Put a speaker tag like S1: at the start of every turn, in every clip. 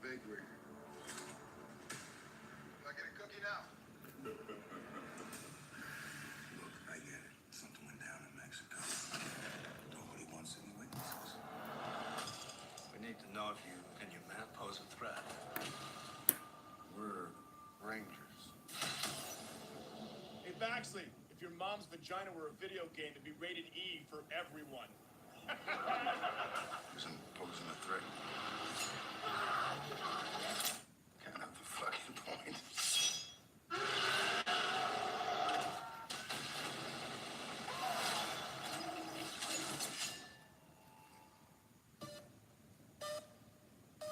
S1: bakery. Can I get a cookie now?
S2: Look, I get it. Something went down in Mexico. Nobody wants any witnesses.
S3: We need to know if you and your man pose a threat.
S1: We're rangers.
S4: Hey, Baxley, if your mom's vagina were a video game, it'd be rated E for everyone.
S1: Isn't posing a threat. Kind of the fucking point.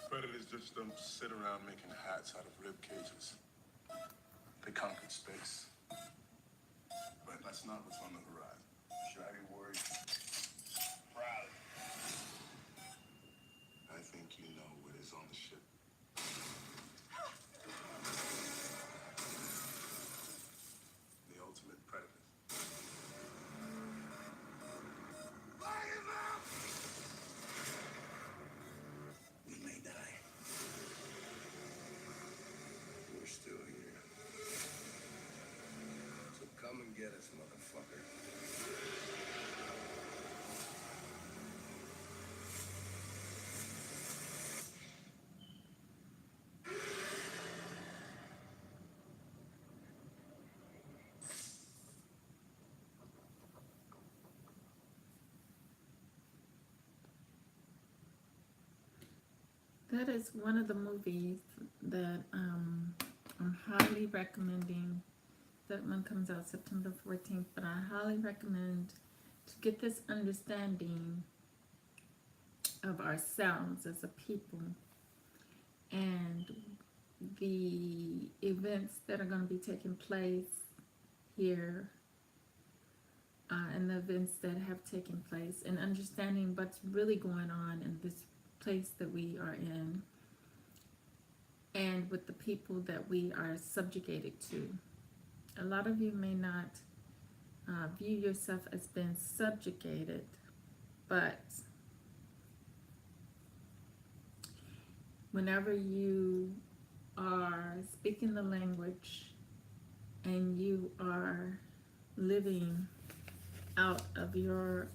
S5: Predators just don't sit around making hats out of rib cages. They conquered space. But that's not what's on the horizon. Should I be worried?
S4: Proud.
S5: I think you know what is on the ship. The ultimate predator.
S2: We may die.
S1: We're still here. So come and get us, motherfucker.
S6: That is one of the movies that I'm highly recommending. That one comes out September 14th, but I highly recommend to get this understanding of ourselves as a people and the events that are going to be taking place here and the events that have taken place, and understanding what's really going on in this place that we are in and with the people that we are subjugated to. A lot of you may not view yourself as being subjugated, but whenever you are speaking the language and you are living out of your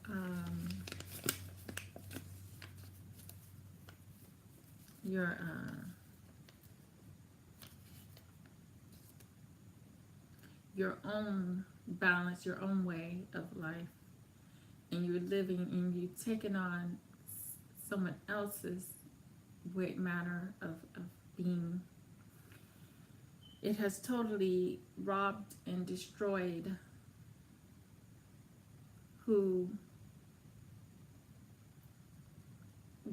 S6: own balance, your own way of life, and you're living and you're taking on someone else's weight matter of being, it has totally robbed and destroyed who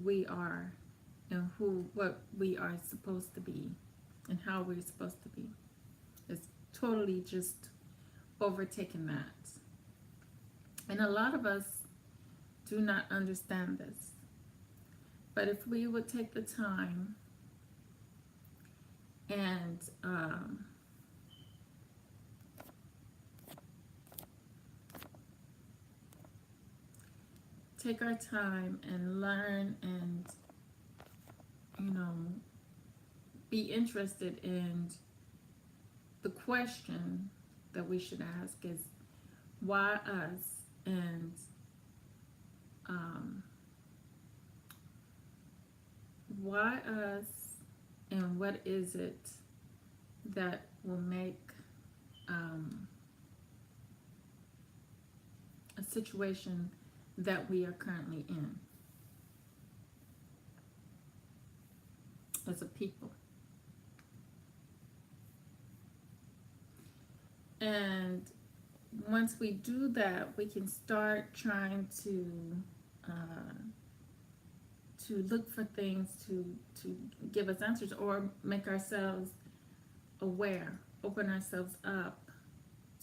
S6: we are and what we are supposed to be and how we're supposed to be. It's totally just overtaken that. And a lot of us do not understand this. But if we would take the time and take our time and learn and, be interested in the question that we should ask is, why us? And why us, and what is it that will make a situation that we are currently in as a people. And once we do that, we can start trying to look for things to give us answers, or make ourselves aware, open ourselves up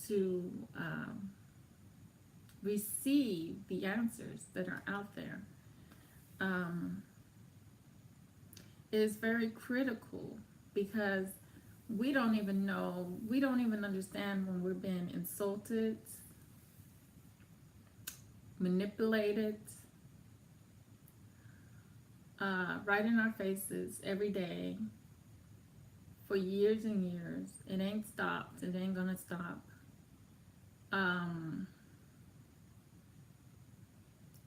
S6: to receive the answers that are out there. It is very critical because we don't even know, we don't even understand when we're being insulted, manipulated, right in our faces every day for years and years. It ain't stopped. It ain't gonna stop.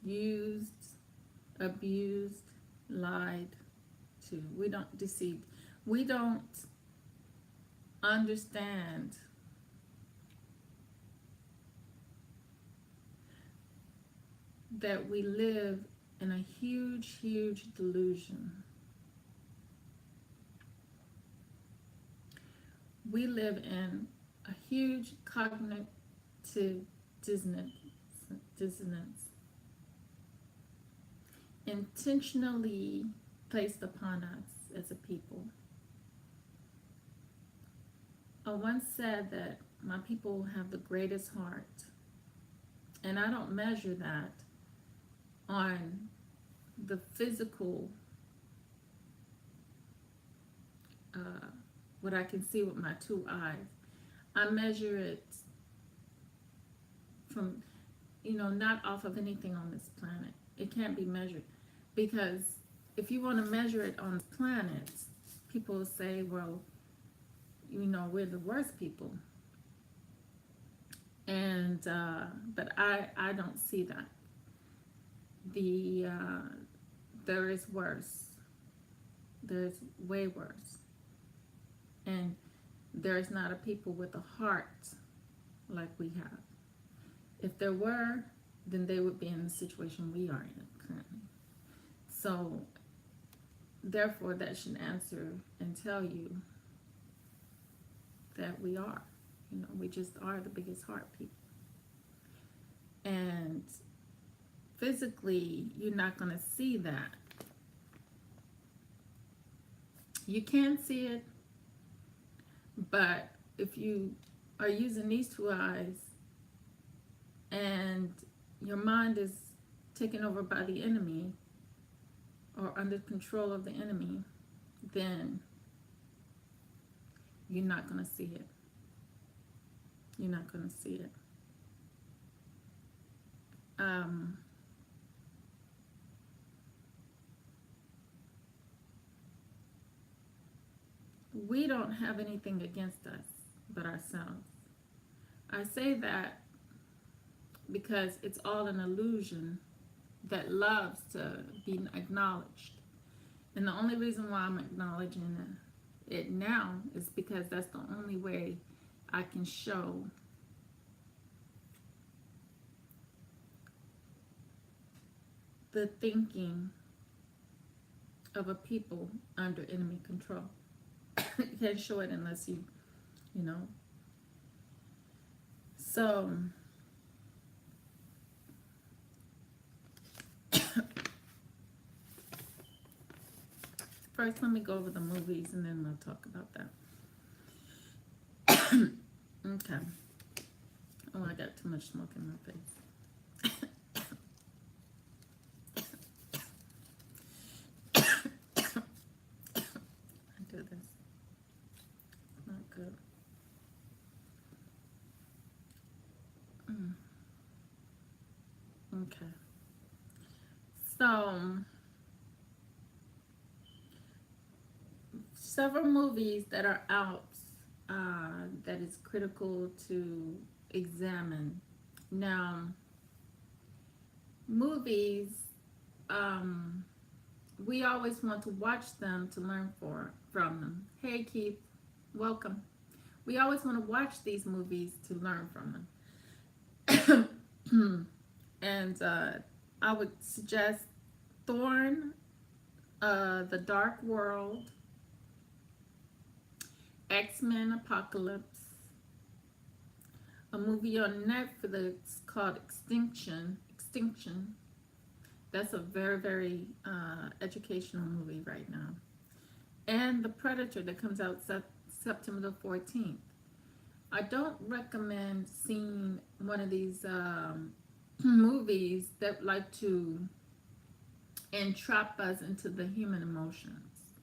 S6: Used, abused, lied to. We don't deceive. We don't understand that we live in a huge, huge delusion. We live in a huge cognitive dissonance intentionally placed upon us as a people. I once said that my people have the greatest heart, and I don't measure that on the physical, what I can see with my two eyes. I measure it from, not off of anything on this planet. It can't be measured, because if you want to measure it on the planet, people will say, well, we're the worst people. And but I don't see that. There is worse. There's way worse. And there's not a people with a heart like we have. If there were, then they would be in the situation we are in currently. So therefore, that should answer and tell you that we are. We just are the biggest heart people. And physically, you're not going to see that. You can see it, but if you are using these two eyes and your mind is taken over by the enemy or under control of the enemy, then you're not going to see it. You're not going to see it. We don't have anything against us but ourselves. I say that because it's all an illusion that loves to be acknowledged. And the only reason why I'm acknowledging it now is because that's the only way I can show the thinking of a people under enemy control. You can't show it unless you know. So first, let me go over the movies and then we'll talk about that. Okay. Oh, I got too much smoke in my face. I do this. It's not good. Okay. So, several movies that are out that is critical to examine. Now, movies, we always want to watch them to learn from them. Hey Keith, welcome. We always want to watch these movies to learn from them. And I would suggest Thorn, The Dark World, X-Men Apocalypse, a movie on Netflix called Extinction. That's a very, very educational movie right now. And The Predator that comes out September the 14th. I don't recommend seeing one of these movies that like to entrap us into the human emotions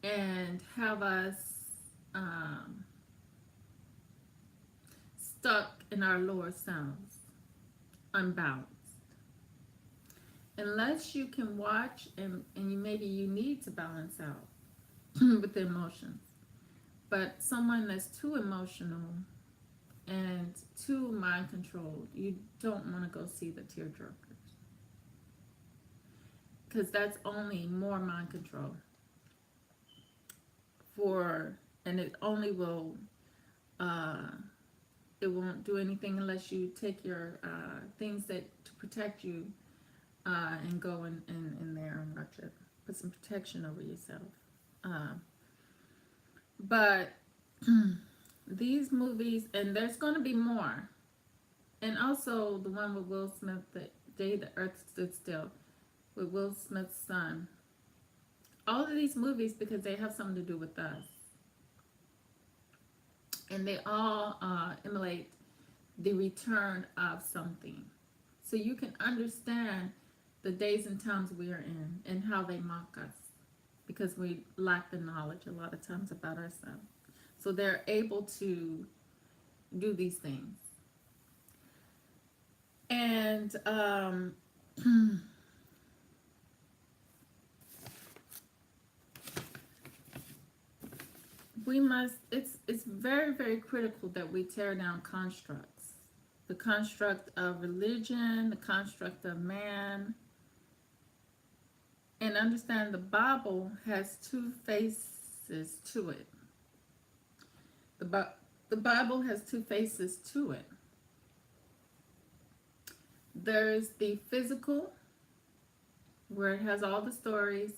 S6: and have us stuck in our lower selves, unbalanced. unless you can watch and maybe you need to balance out with the emotions. But someone that's too emotional and too mind controlled, you don't want to go see the tearjerkers, because that's only more mind control and it only will it won't do anything unless you take your things that to protect you and go in there and watch it, put some protection over yourself. But these movies, and there's going to be more, and also the one with Will Smith, The Day the Earth Stood Still, with Will Smith's son. All of these movies, because they have something to do with us, and they all emulate the return of something, so you can understand the days and times we are in and how they mock us, because we lack the knowledge a lot of times about ourselves. So they're able to do these things. And we must, it's very, very critical that we tear down constructs. The construct of religion, the construct of man, and understand the Bible has two faces to it. The Bible has two faces to it. There's the physical, where it has all the stories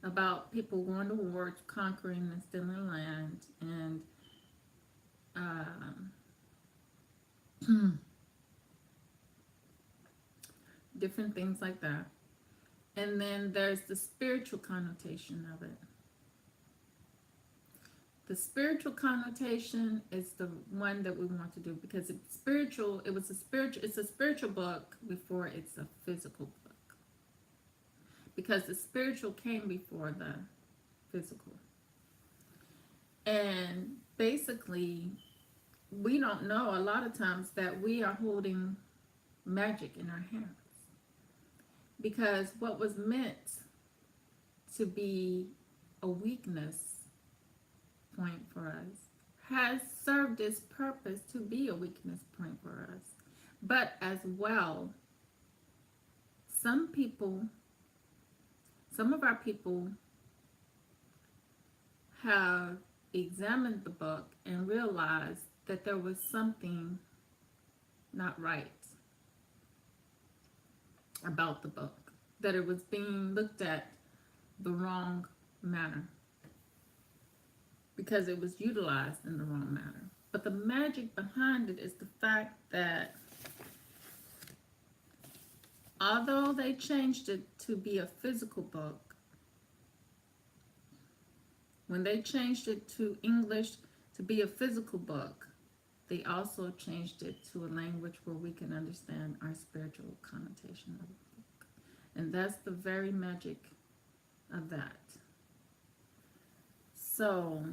S6: about people going to war, conquering and stealing land, and different things like that. And then there's the spiritual connotation of it. The spiritual connotation is the one that we want to do, because it's spiritual. It's a spiritual book before it's a physical book, because the spiritual came before the physical. And basically, we don't know a lot of times that we are holding magic in our hands, because what was meant to be a weakness point for us has served its purpose to be a weakness point for us. But as well, some of our people have examined the book and realized that there was something not right about the book, that it was being looked at the wrong manner, because it was utilized in the wrong manner. But the magic behind it is the fact that although they changed it to be a physical book, when they changed it to English to be a physical book, they also changed it to a language where we can understand our spiritual connotation of the book. And that's the very magic of that. So,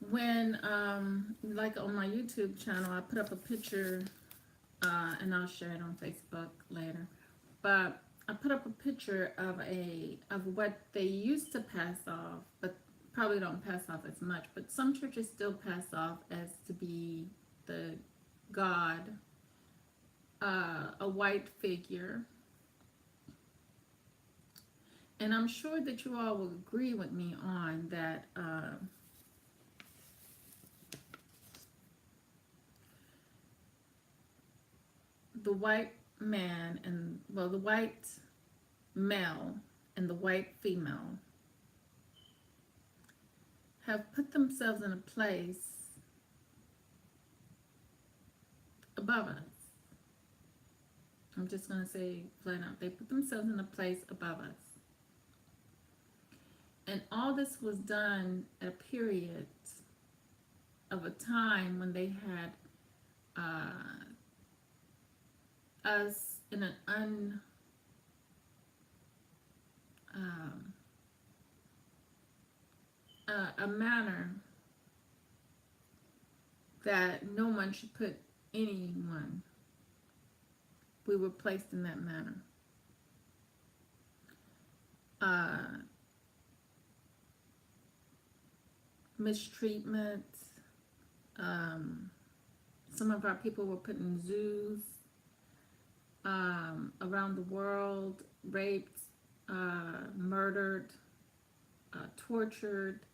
S6: when, like on my YouTube channel, I put up a picture, and I'll share it on Facebook later, but I put up a picture of what they used to pass off, but probably don't pass off as much, but some churches still pass off as to be the God, a white figure. And I'm sure that you all will agree with me on that. The white man and, well, the white male and the white female have put themselves in a place above us. I'm just going to say flat out, they put themselves in a place above us. And all this was done at a period of a time when they had us in an a manner that no one should put anyone. We were placed in that manner. Mistreatment. Some of our people were put in zoos around the world, raped, murdered, tortured.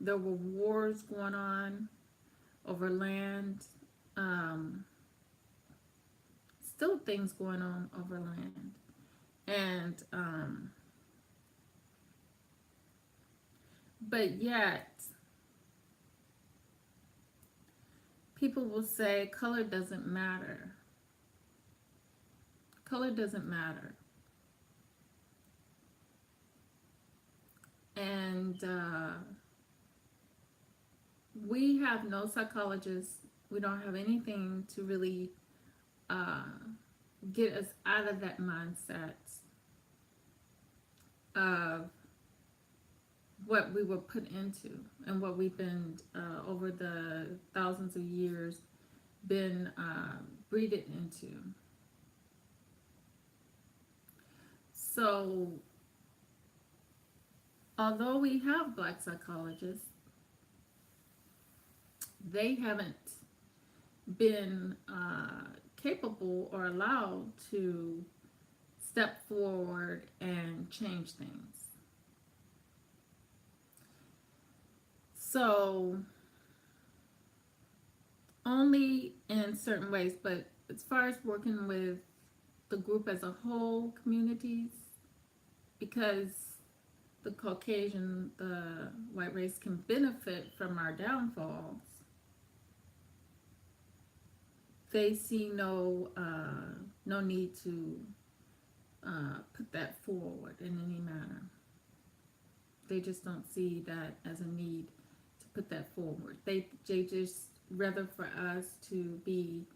S6: There were wars going on over land. Still things going on over land. And, but yet, people will say color doesn't matter. Color doesn't matter. And we have no psychologists. We don't have anything to really get us out of that mindset of what we were put into and what we've been over the thousands of years been breeded into. So although we have black psychologists, they haven't been capable or allowed to step forward and change things. So only in certain ways, but as far as working with the group as a whole, communities, because the Caucasian, the white race can benefit from our downfalls, they see no need to put that forward in any manner. They just don't see that as a need to put that forward. They just rather for us to be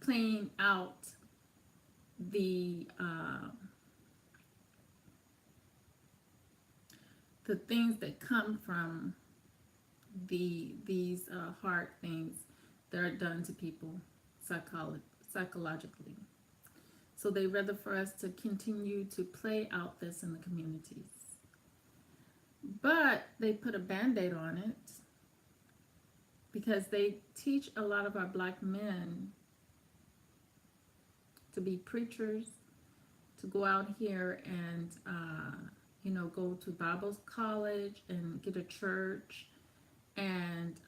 S6: playing out the things that come from these hard things that are done to people psychologically. So they rather for us to continue to play out this in the communities. But they put a band-aid on it because they teach a lot of our black men to be preachers, to go out here and go to Bible college and get a church and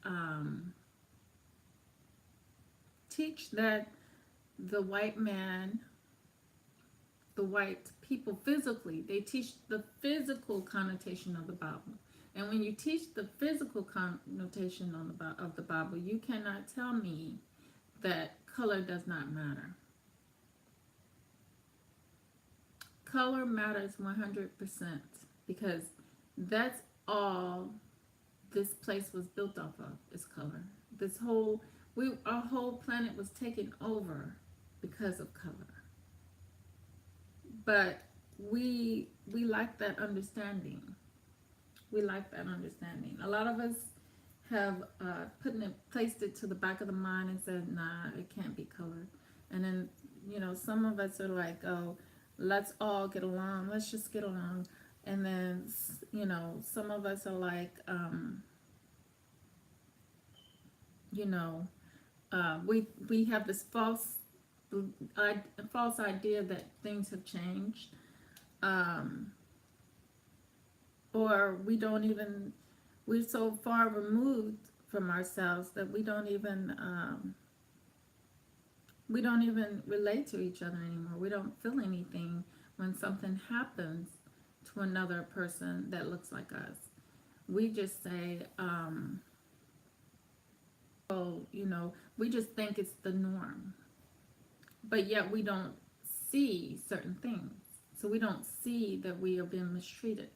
S6: teach that the white man, the white people physically, they teach the physical connotation of the Bible. And when you teach the physical connotation of the Bible, you cannot tell me that color does not matter. Color matters 100% because that's all this place was built off of, is color. Our whole planet was taken over because of color. But we lack that understanding. We lack that understanding. A lot of us have placed it to the back of the mind and said, nah, it can't be color. And then, some of us are like, oh, let's all get along. Let's just get along. And then, some of us are like, we have this false idea that things have changed, or we're so far removed from ourselves that we don't even relate to each other anymore. We don't feel anything when something happens to another person that looks like us. We just say, we just think it's the norm. But yet we don't see certain things. So we don't see that we are being mistreated.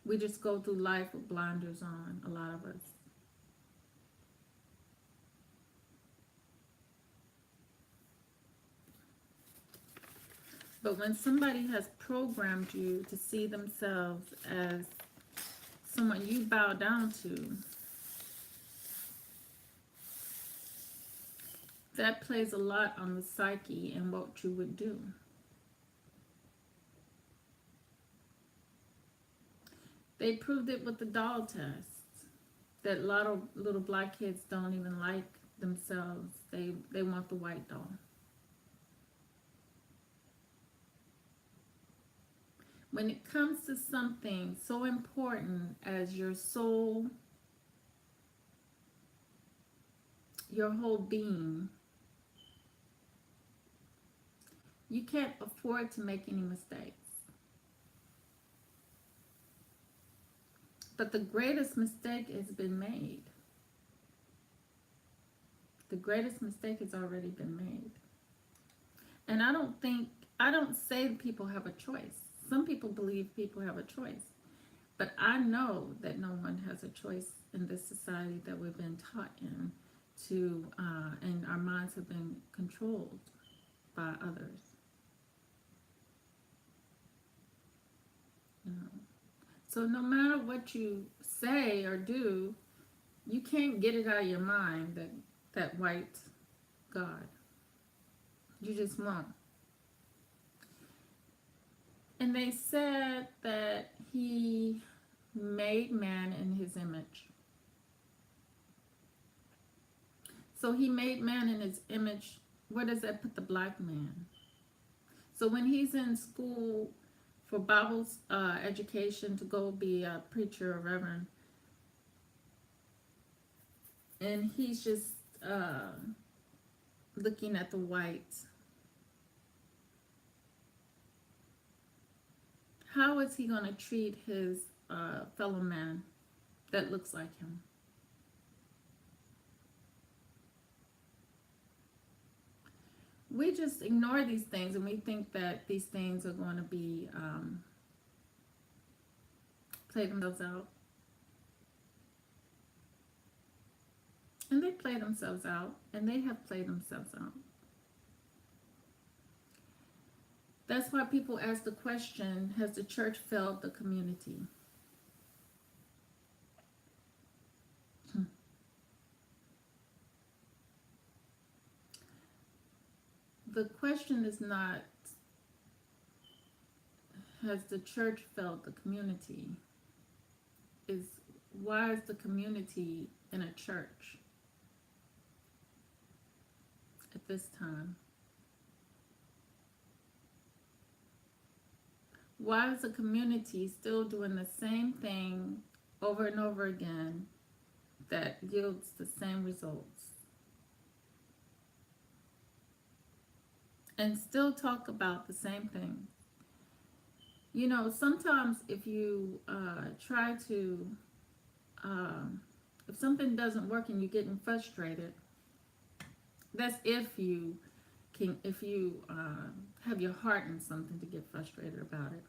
S6: We just go through life with blinders on, a lot of us. But when somebody has programmed you to see themselves as someone you bow down to, that plays a lot on the psyche and what you would do. They proved it with the doll test. That a lot of little black kids don't even like themselves. They want the white doll. When it comes to something so important as your soul, your whole being, you can't afford to make any mistakes. But the greatest mistake has been made. The greatest mistake has already been made. And I don't say people have a choice. Some people believe people have a choice. But I know that no one has a choice in this society that we've been taught in and our minds have been controlled by others. You know. So no matter what you say or do, you can't get it out of your mind that white God. You just won't. And they said that he made man in his image. So he made man in his image. Where does that put the black man? So when he's in school for Bible education to go be a preacher or reverend, and he's just looking at the whites, how is he going to treat his fellow man that looks like him? We just ignore these things and we think that these things are going to be play themselves out. And they play themselves out, and they have played themselves out. That's why people ask the question, has the church failed the community? The question is not, has the church failed the community? Is, why is the community in a church at this time? Why is the community still doing the same thing over and over again that yields the same results? And still talk about the same thing. You know, sometimes if you try to, if something doesn't work and you're getting frustrated, that's if you have your heart in something to get frustrated about it.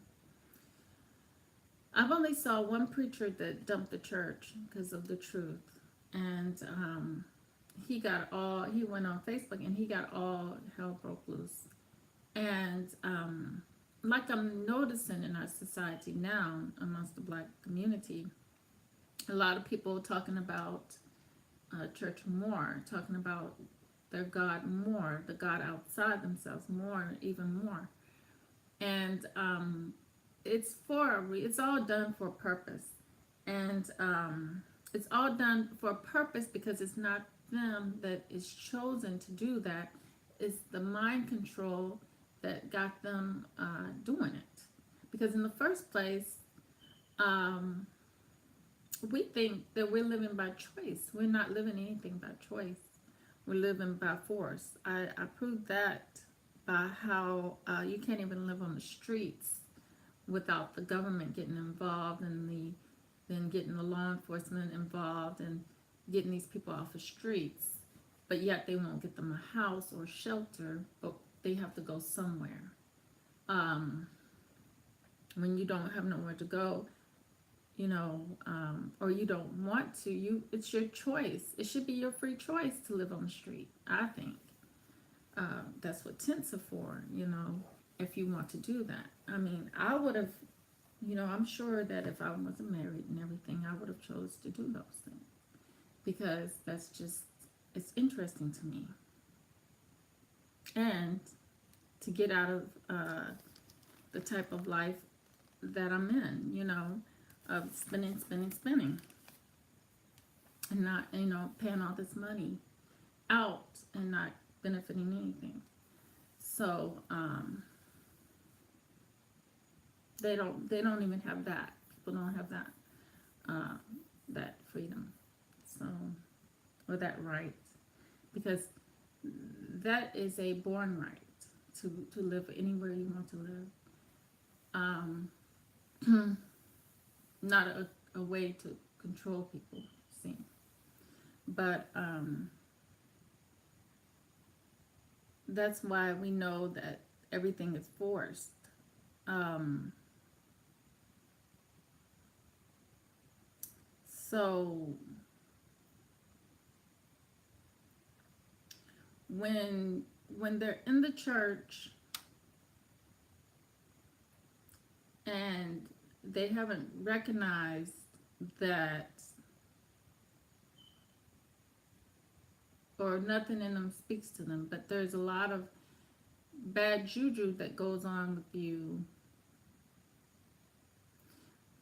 S6: I've only saw one preacher that dumped the church because of the truth, and he went on Facebook and he got all hell broke loose. And like I'm noticing in our society now amongst the black community, a lot of people talking about church more, talking about their God more, the God outside themselves more, even more. And it's all done for a purpose. And it's all done for a purpose because it's not them that is chosen to do that. It's the mind control that got them doing it. Because in the first place, we think that we're living by choice. We're not living anything by choice. We're living by force. I proved that by how you can't even live on the streets without the government getting involved and then getting the law enforcement involved and getting these people off the streets. But yet they won't get them a house or shelter, but they have to go somewhere. When you don't have nowhere to go, you know, or you don't want to, it's your choice. It should be your free choice to live on the street, I think. That's what tents are for, you know, if you want to do that. I mean, I would have You know, I'm sure that if I wasn't married and everything, I would have chose to do those things because that's just, it's interesting to me. And to get out of the type of life that I'm in, you know, of spending, and not, you know, paying all this money out and not benefiting anything. So they don't even have that. People don't have that that freedom, so, or that right, because that is a born right to live anywhere you want to live. Not a way to control people, see, but that's why we know that everything is forced. So when they're in the church and they haven't recognized that, or nothing in them speaks to them, but there's a lot of bad juju that goes on with you,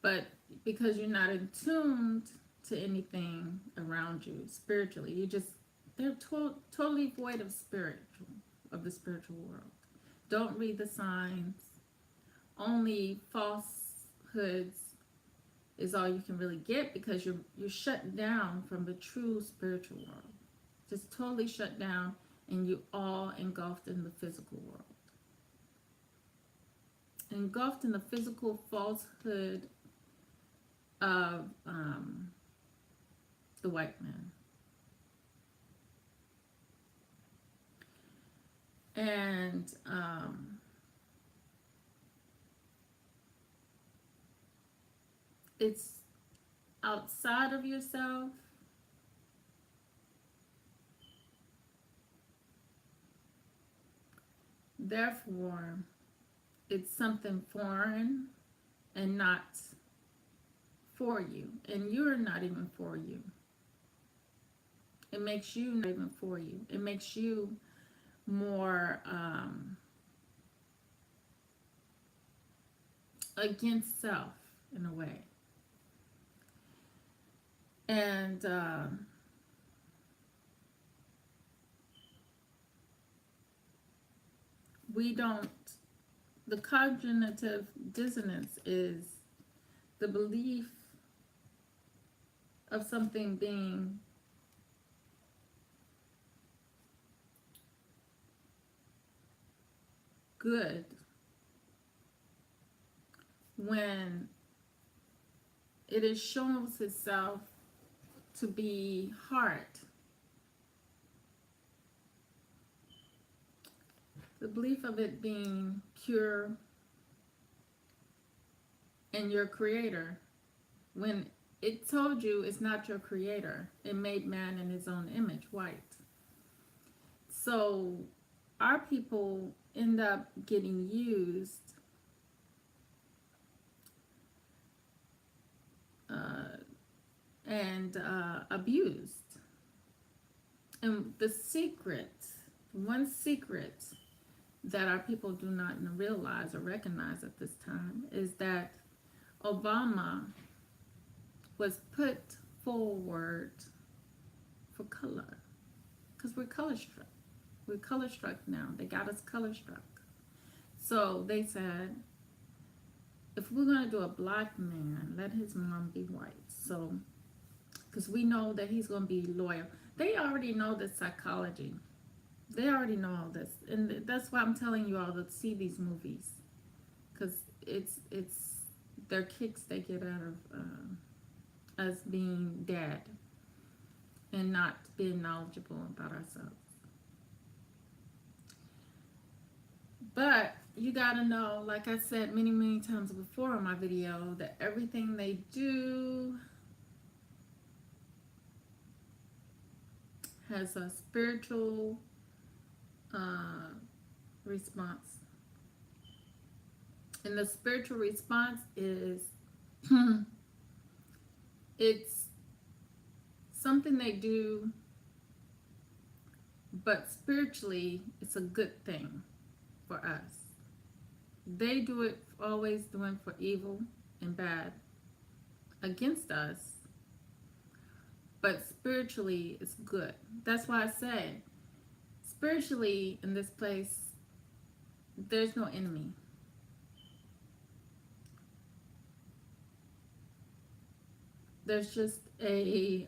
S6: but because you're not in tuned to anything around you spiritually, you just, they're totally void of the spiritual world. Don't read the signs. Only falsehoods is all you can really get, because you're shut down from the true spiritual world. Just totally shut down, and you all engulfed in the physical world. Engulfed in the physical falsehood of the white man. And it's outside of yourself. Therefore, it's something foreign and not for you. And you're not even for you. It makes you not even for you. It makes you more against self in a way. And we don't, the cognitive dissonance is the belief of something being good when it is shows itself to be hard. The belief of it being pure and your creator, when it told you it's not your creator. It made man in his own image, white. So our people end up getting used and abused. And the secret, one secret that our people do not realize or recognize at this time is that Obama was put forward for color, because we're color struck. We're color struck now. They got us color struck. So they said, if we're going to do a black man, let his mom be white. So, because we know that he's going to be loyal. They already know the psychology. They already know all this. And that's why I'm telling you all to see these movies. Because it's their kicks they get out of us being dead and not being knowledgeable about ourselves. But you gotta know, like I said many times before in my video, that everything they do has a spiritual response. And the spiritual response is it's something they do, but spiritually, it's a good thing for us. They do it always doing for evil and bad against us, but spiritually, it's good. That's why I said, spiritually, in this place, there's no enemy. There's just a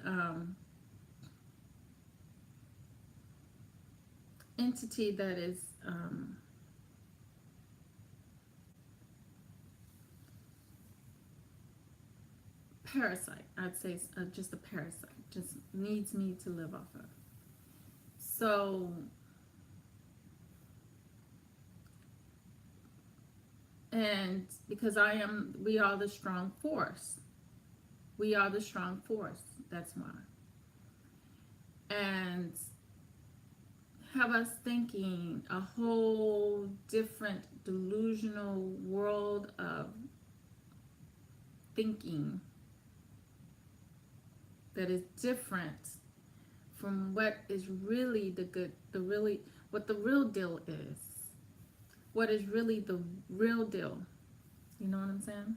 S6: entity that is parasite. I'd say just a parasite. Just needs me to live off of. So, and because we are the strong force. We are the strong force. That's why. And have us thinking a whole different delusional world of thinking that is different from what is really what the real deal is. What is really the real deal. You know what I'm saying?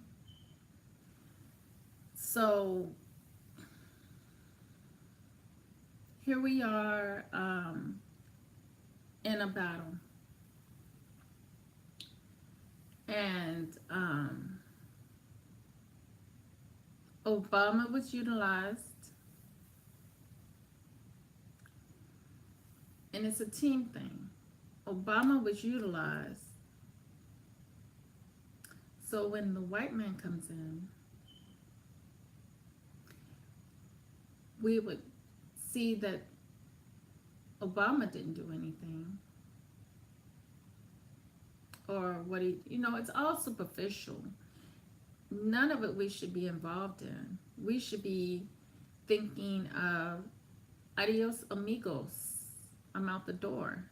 S6: So here we are in a battle. And Obama was utilized. And it's a team thing. Obama was utilized. So when the white man comes in, we would see that Obama didn't do anything. Or what it's all superficial. None of it we should be involved in. We should be thinking of adios amigos. I'm out the door.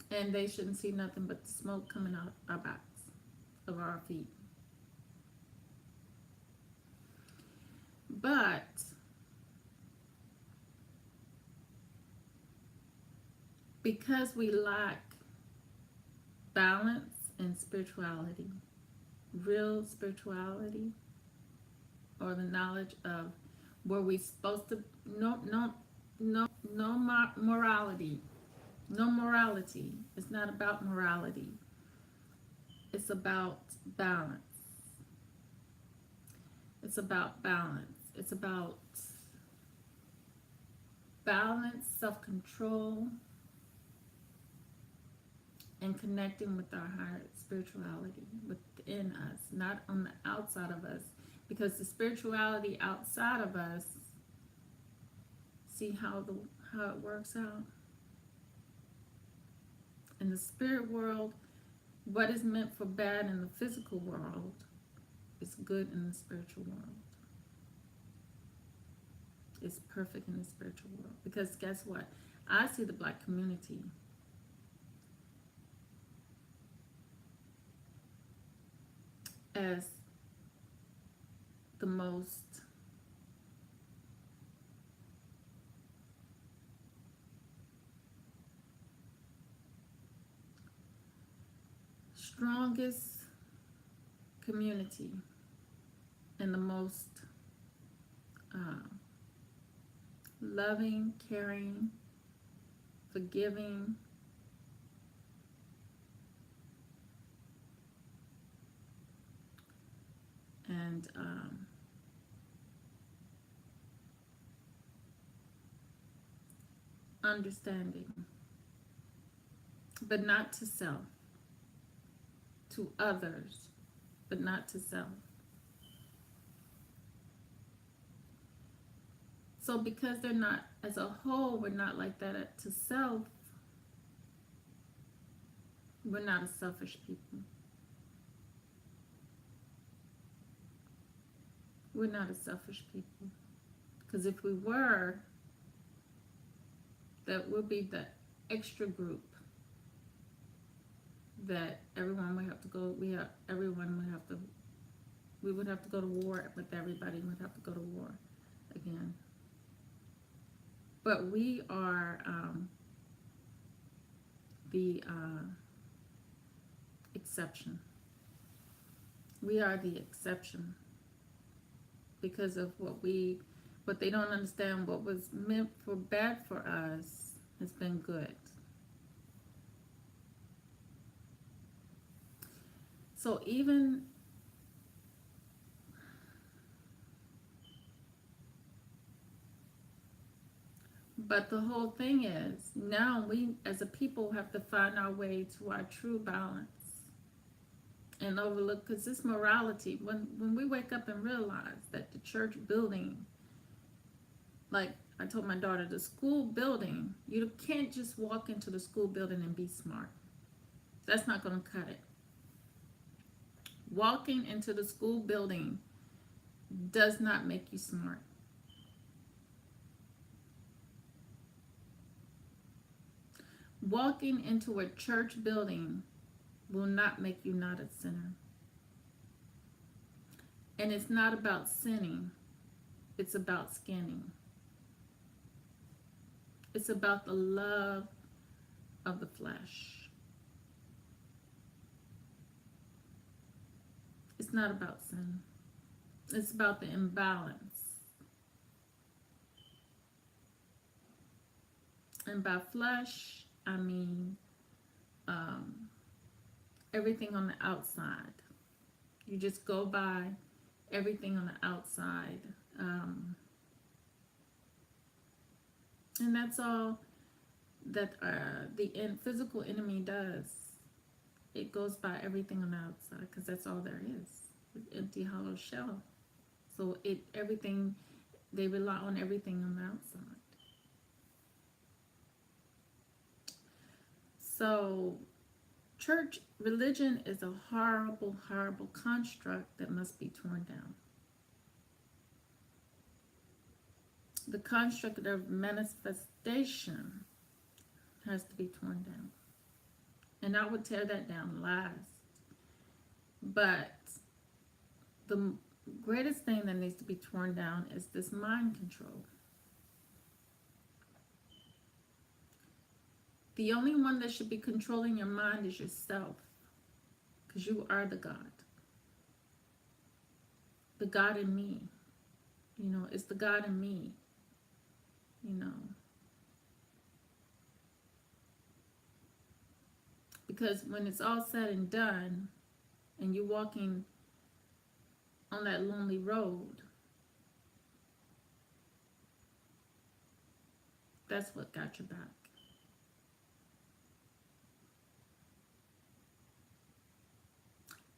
S6: And they shouldn't see nothing but the smoke coming out our backs, of our feet. But because we lack balance and spirituality, real spirituality, or the knowledge of where we supposed to morality. No morality. It's not about morality. It's about balance. It's about balance. It's about balance, self-control, and connecting with our higher spirituality within us, not on the outside of us. Because the spirituality outside of us, see how it works out? In the spirit world, what is meant for bad in the physical world is good in the spiritual world. It's perfect in the spiritual world. Because guess what? I see the black community as the most strongest community and the most loving, caring, forgiving, and understanding, but not to self, to others, but not to self. So because they're not, as a whole, we're not like that to self, we're not a selfish people. We're not a selfish people. Because if we were, that will be the extra group that everyone would have to go. We would have to go to war with everybody. Would have to go to war again. But we are the exception. We are the exception because of what they don't understand. What was meant for bad for us has been good. So but the whole thing is, now we as a people have to find our way to our true balance and overlook, because this morality, when we wake up and realize that the church building, like I told my daughter, the school building, you can't just walk into the school building and be smart. That's not going to cut it. Walking into the school building does not make you smart. Walking into a church building will not make you not a sinner. And it's not about sinning. It's about skinning. It's about the love of the flesh. It's not about sin. It's about the imbalance. And by flesh, I mean everything on the outside. You just go by everything on the outside. And that's all that the physical enemy does. It goes by everything on the outside, because that's all there is. It's empty, hollow shell. So they rely on everything on the outside. So church religion is a horrible, horrible construct that must be torn down. The construct of manifestation has to be torn down. And I would tear that down last. But the greatest thing that needs to be torn down is this mind control. The only one that should be controlling your mind is yourself, because you are the God. The God in me. It's the God in me. Because when it's all said and done, and you're walking on that lonely road, that's what got your back.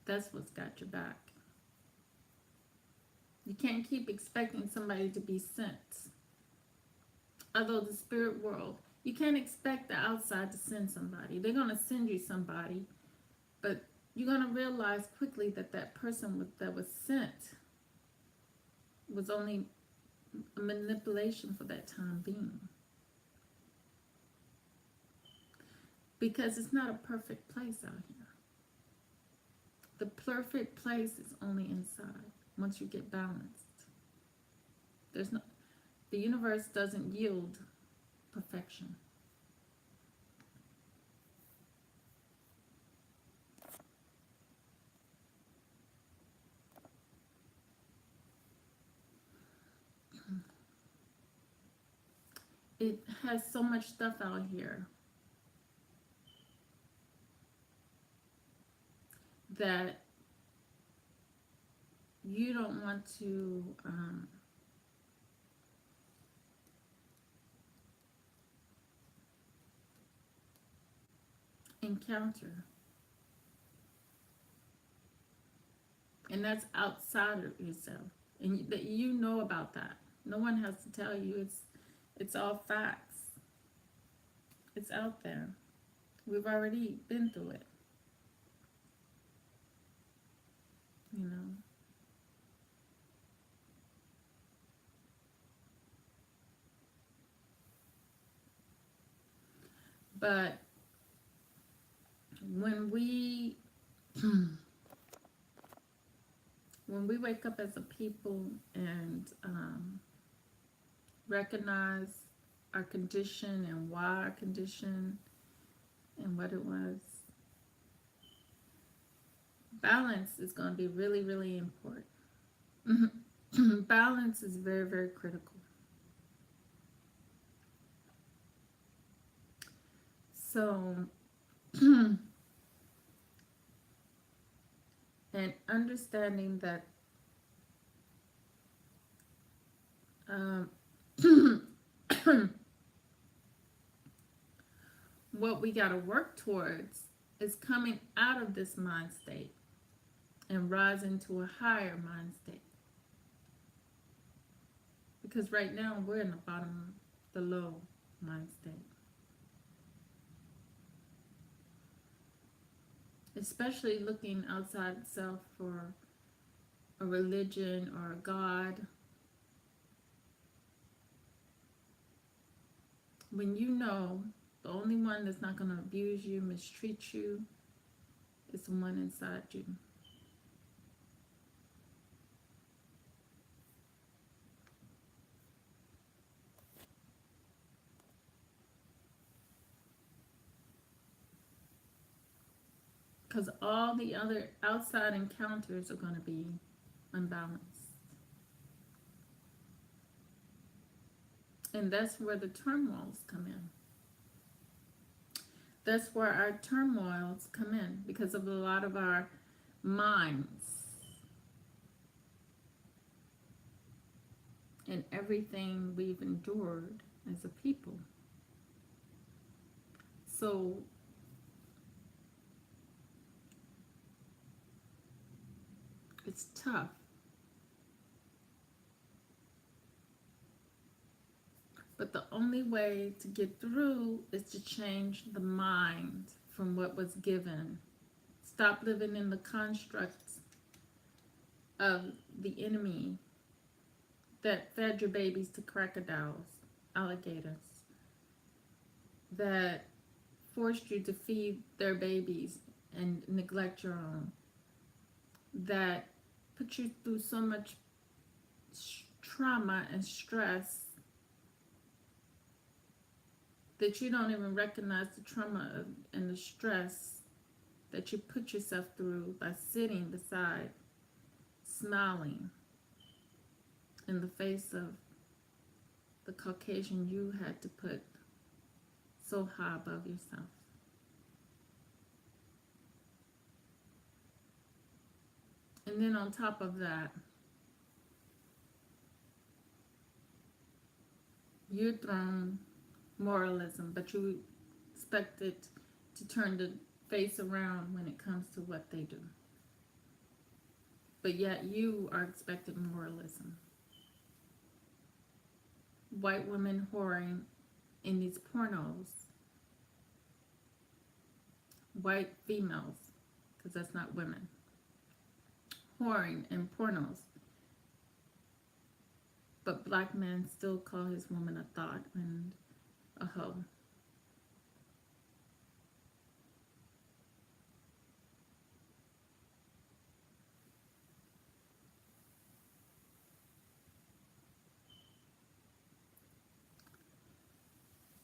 S6: That's what's got your back. You can't keep expecting somebody to be sent. Although the spirit world, you can't expect the outside to send somebody. They're going to send you somebody, but you're going to realize quickly that that person that was sent was only a manipulation for that time being. Because it's not a perfect place out here. The perfect place is only inside, once you get balanced. The universe doesn't yield perfection. It has so much stuff out here that you don't want to encounter. And that's outside of yourself. And that you know about that. No one has to tell you. It's all facts. It's out there. We've already been through it. But when we when we wake up as a people and recognize our condition and why our condition and what it was, balance is going to be really, really important. Balance is very, very critical. So, and understanding that what we got to work towards is coming out of this mind state and rising to a higher mind state. Because right now we're in the bottom, the low mind state. Especially looking outside itself for a religion or a God. When you know the only one that's not going to abuse you, mistreat you, is the one inside you. Because all the other outside encounters are going to be unbalanced. And that's where the turmoils come in. That's where our turmoils come in, because of a lot of our minds and everything we've endured as a people. So it's tough. But the only way to get through is to change the mind from what was given. Stop living in the constructs of the enemy that fed your babies to crocodiles, alligators, that forced you to feed their babies and neglect your own, that put you through so much trauma and stress that you don't even recognize the trauma and the stress that you put yourself through by sitting beside, smiling in the face of the Caucasian you had to put so high above yourself. And then on top of that, you're thrown moralism, but you expect it to turn the face around when it comes to what they do. But yet you are expected moralism. White women whoring in these pornos. White females, because that's not women, whoring in pornos. But black men still call his woman a thought and a hoe.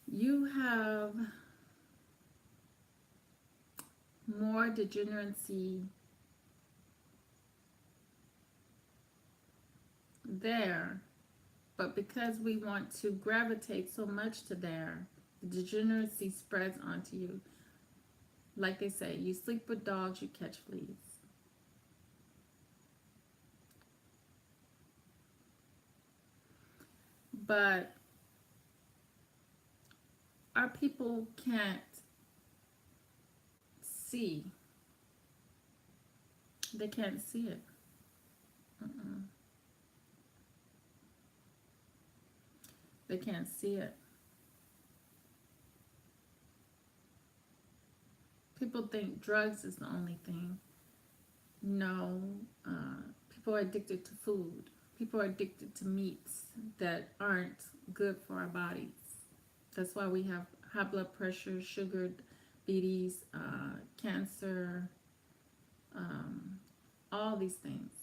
S6: You have more degeneracy there, but because we want to gravitate so much to there, the degeneracy spreads onto you. Like they say, you sleep with dogs, you catch fleas. But our people can't see. They can't see it. They can't see it. People think drugs is the only thing. No, people are addicted to food. People are addicted to meats that aren't good for our bodies. That's why we have high blood pressure, sugar, diabetes, cancer, all these things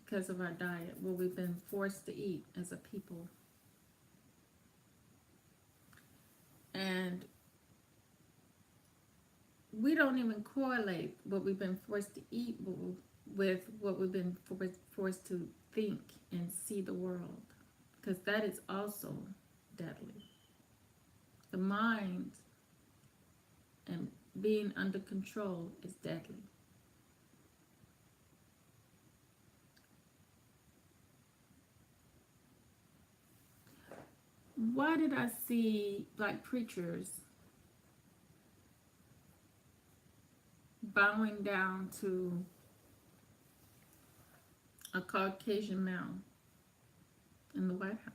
S6: because of our diet, what we've been forced to eat as a people. And we don't even correlate what we've been forced to eat with what we've been forced to think and see the world, because that is also deadly. The mind and being under control is deadly. Why did I see black preachers bowing down to a Caucasian male in the White House?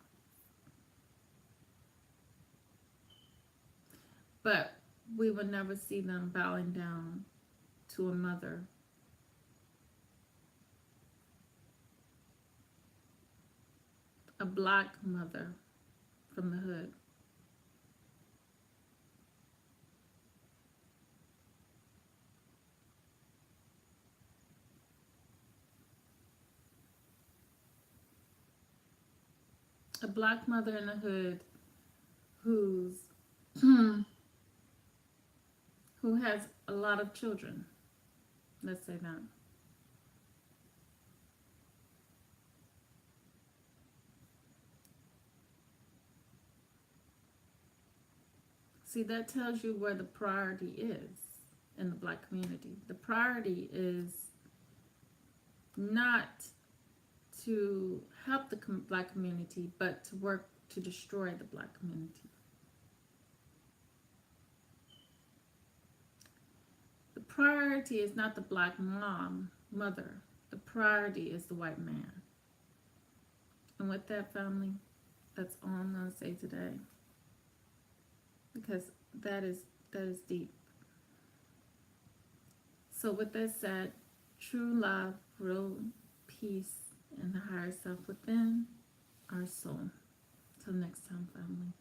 S6: But we would never see them bowing down to a mother. A black mother from the hood. A black mother in the hood who's who has a lot of children. Let's say that. See, that tells you where the priority is in the black community. The priority is not to help the black community, but to work to destroy the black community. The priority is not the black mother. The priority is the white man. And with that, family, that's all I'm going to say today. Because that is deep. So with that said, true love, real peace, and the higher self within our soul. Till next time, family.